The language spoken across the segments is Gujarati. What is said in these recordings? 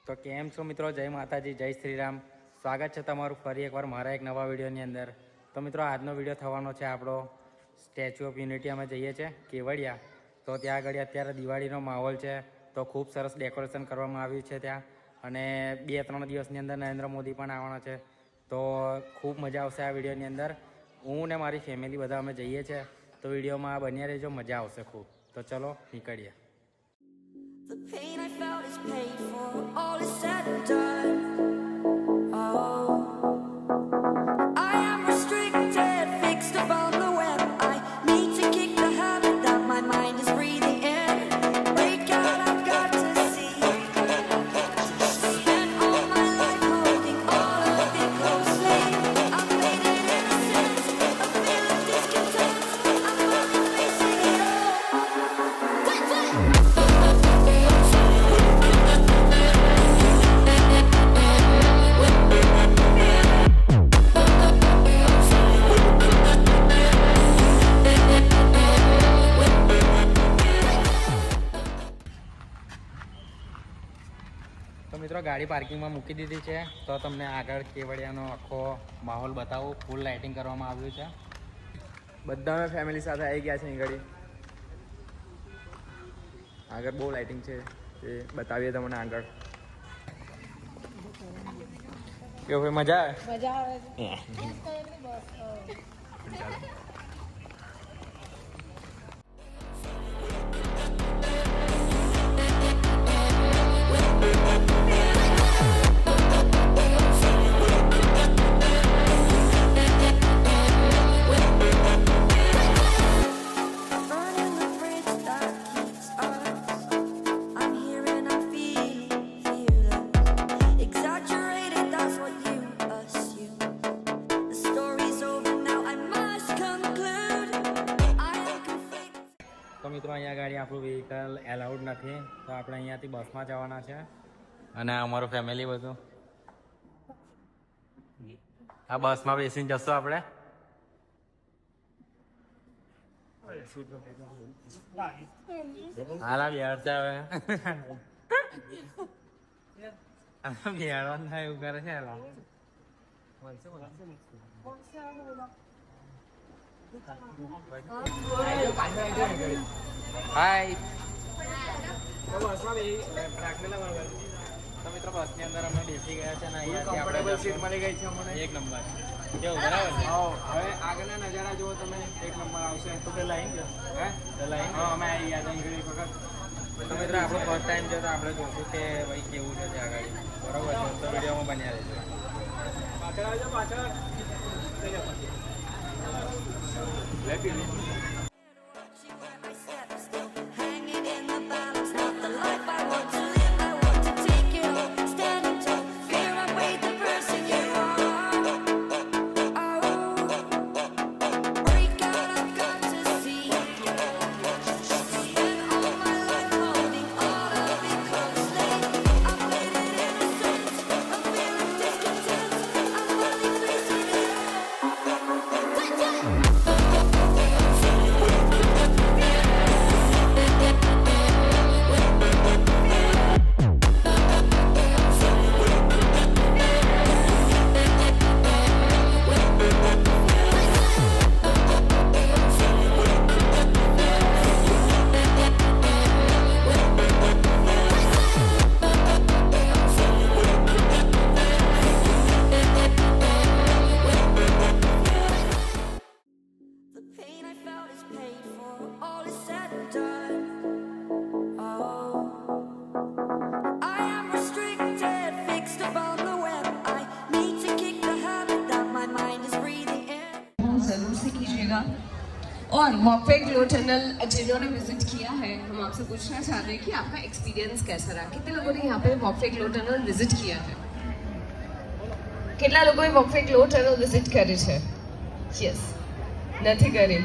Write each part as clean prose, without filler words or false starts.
તો કેમ છો મિત્રો? જય માતાજી, જય શ્રી રામ. સ્વાગત છે તમારું ફરી એકવાર મારા એક નવા વિડીયોની અંદર. તો મિત્રો આજનો વિડીયો થવાનો છે આપણો સ્ટેચ્યુ ઓફ યુનિટી. અમે જઈએ છીએ કેવડિયા. તો ત્યાં આગળ અત્યારે દિવાળીનો માહોલ છે, તો ખૂબ સરસ ડેકોરેશન કરવામાં આવ્યું છે ત્યાં. અને 2-3 દિવસની અંદર નરેન્દ્ર મોદી પણ આવવાના છે. તો ખૂબ મજા આવશે આ વિડીયોની અંદર. હું ને મારી ફેમિલી બધા અમે જઈએ છીએ. તો વિડીયોમાં બન્યા રહેજો, મજા આવશે ખૂબ. તો ચલો નીકળીએ. The pain I felt is paid for, all is said and done. Oh, I am restricted, fixed upon the web. I need to kick the habit that my mind is breathing in. Break out, I've got to see. Spent all my life holding all of it closely. I've made it innocent, a feeling discontent. I'm only facing it all. તો મિત્રો ગાડી પાર્કિંગમાં મૂકી દીધી છે. તો તમને આગળ કેવડિયાનો આખો માહોલ બતાવું. ફૂલ લાઇટિંગ કરવામાં આવ્યું છે. બધા અમે ફેમિલી સાથે આવી ગયા છે અહીં ઘડી. આગળ બહુ લાઇટિંગ છે, એ બતાવીએ તમને આગળ. કેવું ભાઈ, મજા આવે? મજા આવે છે. Burning the bridge that keeps us. I'm here and I'm feeling fearless. Exaggerated, that's what you assume. The story's over now, I must conclude. I am conflicted. તો મિત્રો અહીંયા ગાડી આપણું વ્હીકલ એલાઉડ નથી, તો આપણે અહીંયાથી બસમાં જવાના છે. અને અમારું ફેમિલી બધું આ બસમાં બેસીને જશું આપણે. હાલા બિહાર છે હવે. બિહારવાનું થાય એવું કરે છે. હાલા હાય. તો મિત્રો બસની અંદર અમે બેસી ગયા છે ને અહીંયાથી આપણે સીટ મળી ગઈ છે અમને. એક નંબર કેવું બરાબર છે. હવે આગળના નજારા જુઓ તમે, એક નંબર આવશે. તો પેલા આવી ગયો હે? પેલા આવી હા, અમે આવી ગયા હતા અહીં ઘડી એક વખત. તો મિત્રો આપણો ફર્સ્ટ ટાઈમ છે, તો આપણે જોશું કે ભાઈ કેવું છે ત્યાં આગળ. બરોબર છે, તો વિડીયોમાં બન્યા રહેજો. પાછળ આવજો, પાછળ. Watching where I step, still hanging in the balance. Not the life I want to live, I want to take it all. Standing tall, fear I weighed the person you are. Oh, break out, I've got to see. Spent all my life holding all of it closely. I've made it innocent, a feeling discontent. I'm only facing it all. The pain I felt is paid for, all is said and done. Oh, I am restricted, fixed upon the web. I need to kick the habit that my mind is breathing in. जरूर से कीजिएगा। और मॉकवे ग्लो टनल जिन्होंने विजिट किया है, हम आपसे पूछना चाहते हैं कि आपका एक्सपीरियंस कैसा रहा? कितने लोगों ने यहाँ पे मॉकवे ग्लो टनल विजिट किया है? કેટલા લોકોએ મૉકવે ગ્લો ટનલ વિઝિટ કરી છે? યસ, નથી કરી.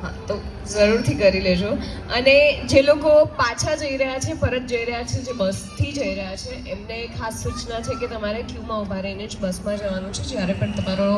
હા તો જરૂરથી કરી લેજો. અને જે લોકો પાછા જઈ રહ્યા છે, પરત જઈ રહ્યા છે, જે બસથી જઈ રહ્યા છે, એમને ખાસ સૂચના છે કે તમારે ક્યુમાં ઊભા રહીને જ બસમાં જવાનું છે જ્યારે પણ તમારો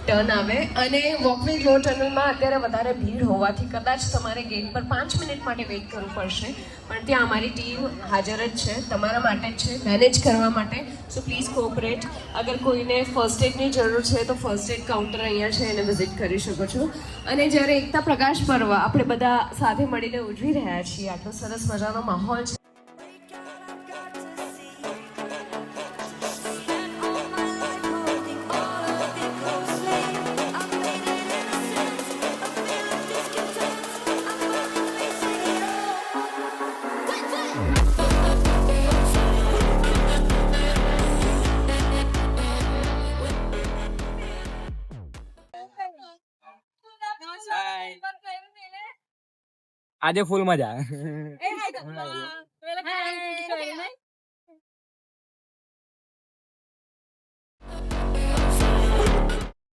ટર્ન આવે. અને વોકવે ગ્લો ટનલમાં અત્યારે વધારે ભીડ હોવાથી કદાચ તમારે ગેટ પર 5 મિનિટ માટે વેઇટ કરવું પડશે, પણ ત્યાં અમારી ટીમ હાજર જ છે તમારા માટે જ છે, મેનેજ કરવા માટે. So please cooperate. અગર કોઈને ફર્સ્ટ એડની જરૂર છે તો ફર્સ્ટ એડ કાઉન્ટર અહીંયા છે, એને વિઝિટ કરી શકો છો. અને જ્યારે એકતા પ્રકાશ પર્વ આપણે બધા સાથે મળીને ઉજવી રહ્યા છીએ, આટલો સરસ મજાનો માહોલ છે. આજે ફૂલ મજા.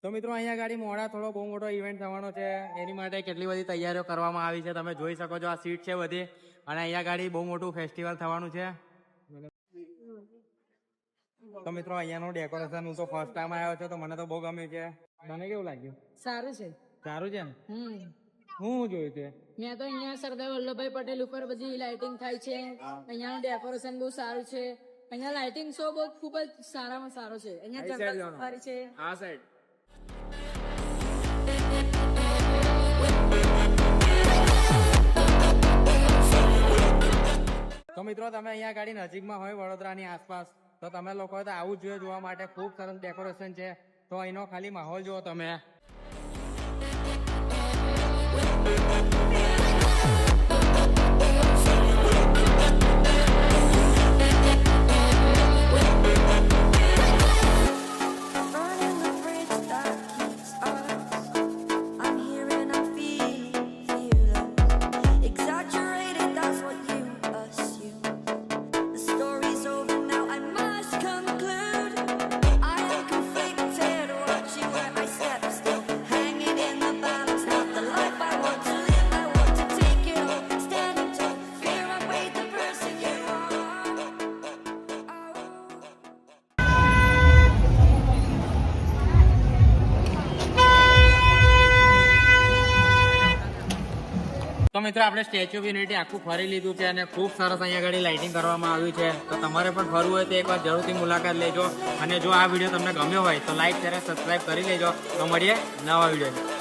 તો મિત્રો અહીંયા ગાડી મોડા થોડો બહુ મોટો ઇવેન્ટ થવાનો છે, એની માટે કેટલી બધી તૈયારીઓ કરવામાં આવી છે તમે જોઈ શકો છો. આ સીટ છે બધી, અને અહીંયા ગાડી બહુ મોટું ફેસ્ટિવલ થવાનું છે. તો મિત્રો અહીંયાનું ડેકોરેશન હું તો ફર્સ્ટ ટાઈમ આવ્યો છું, તો મને તો બહુ ગમ્યું છે. મને કેવું લાગ્યું? સારું છે. સારું છે ને? હું જોયું છે મેં તો અહીંયા સરદાર વલ્લભભાઈ પટેલ ઉપર બધી લાઇટિંગ થાય છે. અહીંયાનું ડેકોરેશન બહુ સારું છે. અહીંયા લાઇટિંગ શો બહુ ખૂબ જ સારામાં સારો છે. અહીંયા જંગલ સફારી છે. આ સાઈડ તો મિત્રો તમે અહીંયા ગાડી નજીકમાં હોય વડોદરાની આસપાસ, તો તમે લોકો તો આવું જ જોઈએ જોવા માટે. ખૂબ સરસ ડેકોરેશન છે. તો અહીંનો ખાલી માહોલ જુઓ તમે. Burning the bridge that keeps us. I'm here and I'm feeling fearless. Exaggerated, that's what you assume. The story's over now, I must conclude. I am conflicted, watching where I step still, hanging in the balance. Not the life I want to live, I want to take it all. Standing tall, fear I weighed the person you are. તો મિત્રો આપણે સ્ટેચ્યુ ઓફ યુનિટી આખું ફરી લીધું છે, અને ખૂબ સરસ અહીંયા આગળ લાઇટિંગ કરવામાં આવ્યું છે. તો તમારે પણ ફરવું હોય તો એકવાર જરૂરથી મુલાકાત લેજો. અને જો આ વિડીયો તમને ગમ્યો હોય તો લાઈક શેર સબસ્ક્રાઈબ કરી લેજો. તો મળીએ નવા વિડીયો.